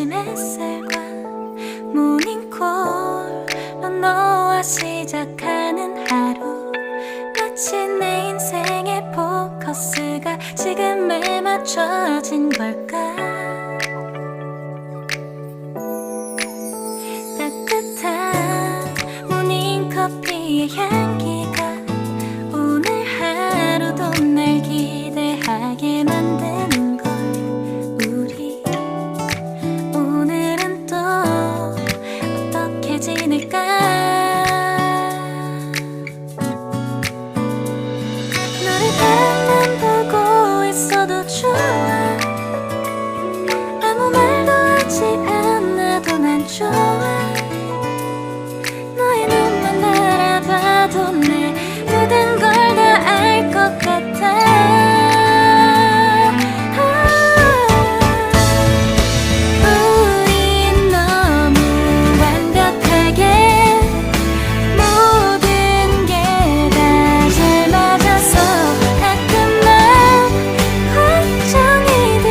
아침 햇살과 모닝콜로 너와 시작하는 하루, 마치 내 인생의 포커스가 지금에 맞춰진 걸까. 따뜻한 모닝커피의 향기가 오늘 하루도 날 기대하게 만드는 걸. 우리 오늘은 또 어떻게 지낼까. 너를 밤만 보고 있어도 좋아. 아무 말도 하지 않아도 난 좋아. 너의 눈만 바라봐도 내 모든 걸 다 알 것 같아. 우린 너무 완벽하게 모든 게 다 잘 맞아서 가끔 난 걱정이 돼.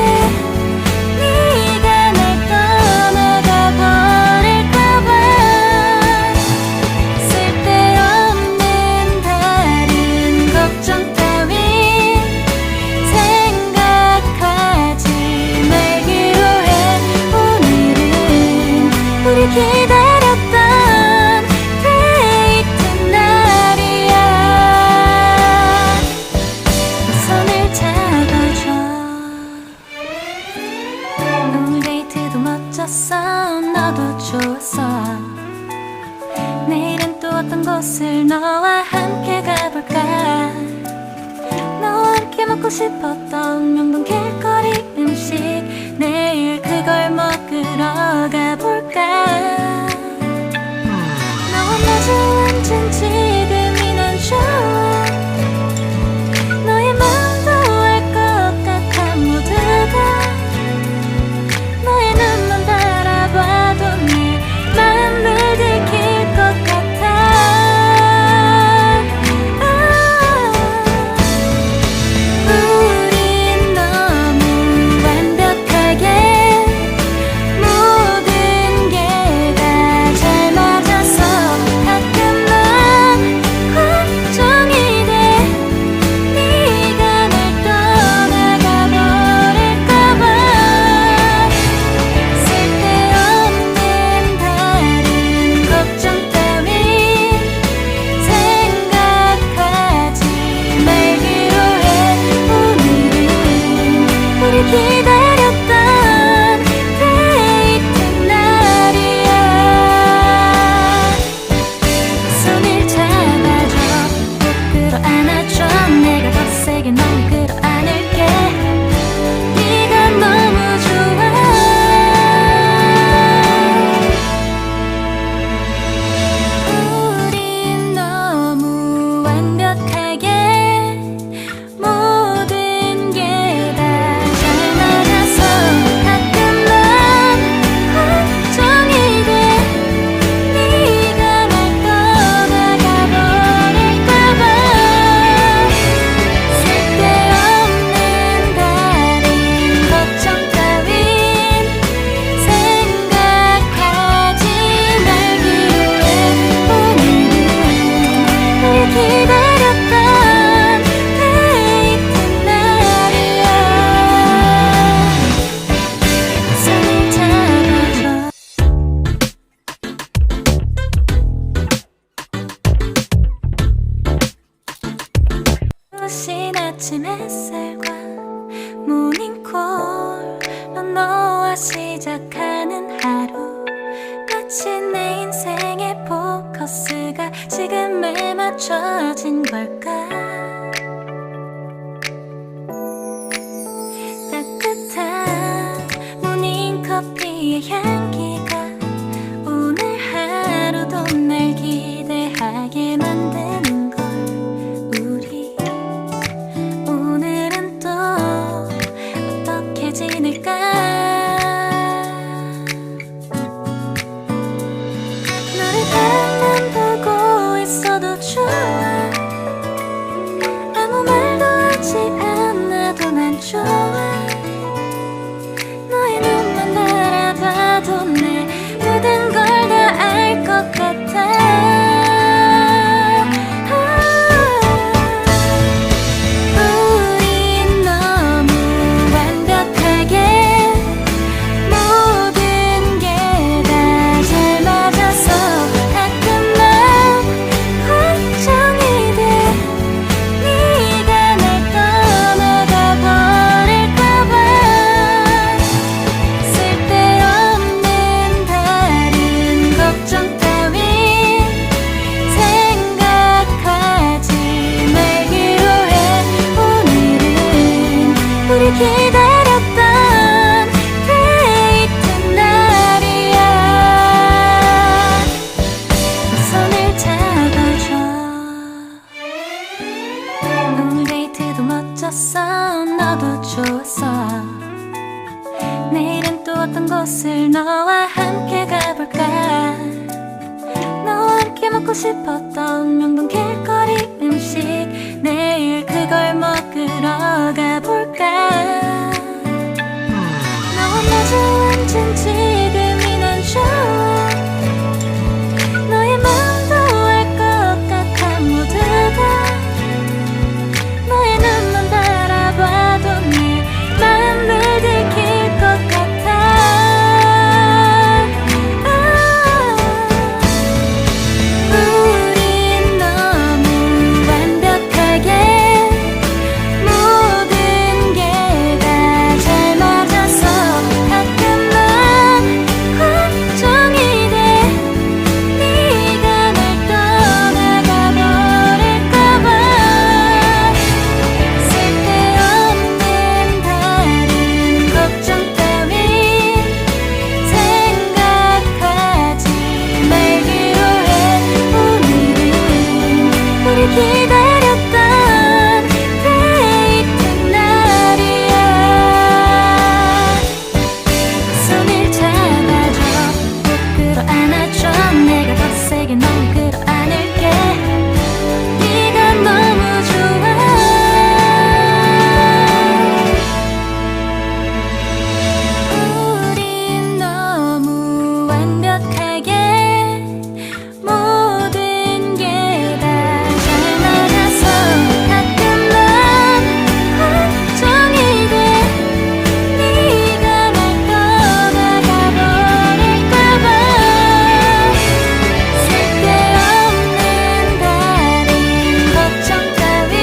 네가 날 떠나가 버릴까봐. 쓸데없는 다른 걱정 따윈 생각하지 말기로 해. 오늘은 우리 기다렸던 데이트 날이야. 손을 잡아줘. 오늘 데이트도 멋졌어. 너도 좋았어. 내일은 또 어떤 곳을 너와 함께 가볼까. 너와 함께 먹고 싶었던 명동 길거리 음식, 내일 그걸 먹으러 가볼까. 너와 마주 앉은 지금이 난 좋아. 너의 마음도 알 것 같아. 모두 다 너의 눈만 바라봐도 내 마음을 들킬 것 같아. 우린 너무 완벽하게 모든 게 다 잘 맞아서 가끔 난 걱정이 돼. 네가 날 떠나가 버릴까봐. 쓸데없는 다른 걱정 따윈 생각하지 말기로 해. 오늘은 우리 기다렸던 데이트 날이야. 손을 잡아줘. 꼭 끌어안아줘. 내가 더 세게 널 끌어안을게. 네가 너무 좋아. 우린 너무 완벽하게 모든 게 다 잘 맞아서 가끔 난 걱정이 돼. 네가 날 떠나가 버릴까봐. 쓸데없는 다른 걱정 따윈 생각하지 말기로 해. 오늘은 우리 기다렸던 데이트 날이야. 손을 잡아줘. 부신 아침 햇살과 모닝콜로 너와 시작하는 하루, 마치 내 인생의 포커스가 지금에 맞춰진 걸까. 따뜻한 모닝커피의 향기가 오늘 하루도 날 기대하게 만드는 걸. 우리 오늘은 또 어떻게 지낼까. 너를 밤만 보고 있어도 좋아. 아무 말도 하지 않아도 난 좋아. 너의 눈만 바라봐 곳을 너와 함께 가볼까. 너와 함께 먹고 싶었던 명동 길거리 음식, 내일 그걸 먹으러 가볼까. 너와 마주 앉은 지금이 난 좋아. 너의 마음도 알 것 같아. 모두가 너의 눈만 바라봐도 내 마음을 들킬 것 같아. 우린 너무 완벽하게 모든 게 다 잘 맞아서 가끔만 걱정이 돼. 네가 날 떠나가 버릴까봐. 쓸데없는 다른 걱정 따윈 생각하지 말기로 해. 오늘은 우리 기다렸던 데이트 날이야. 손을 잡아줘, 꼭 끌어안아줘. 내가 더 세게 널 끌어안을게. 네가 너무 좋아. 우린 너무 완벽하게 모든 게 다 잘 맞아서 가끔만 걱정이 돼. 네가 날 떠나가 버릴까봐. 쓸데없는 다른 걱정 따윈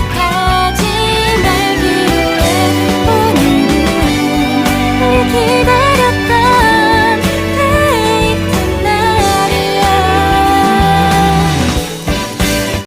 생각하지 말기로 해. 오늘은 우리 기다렸던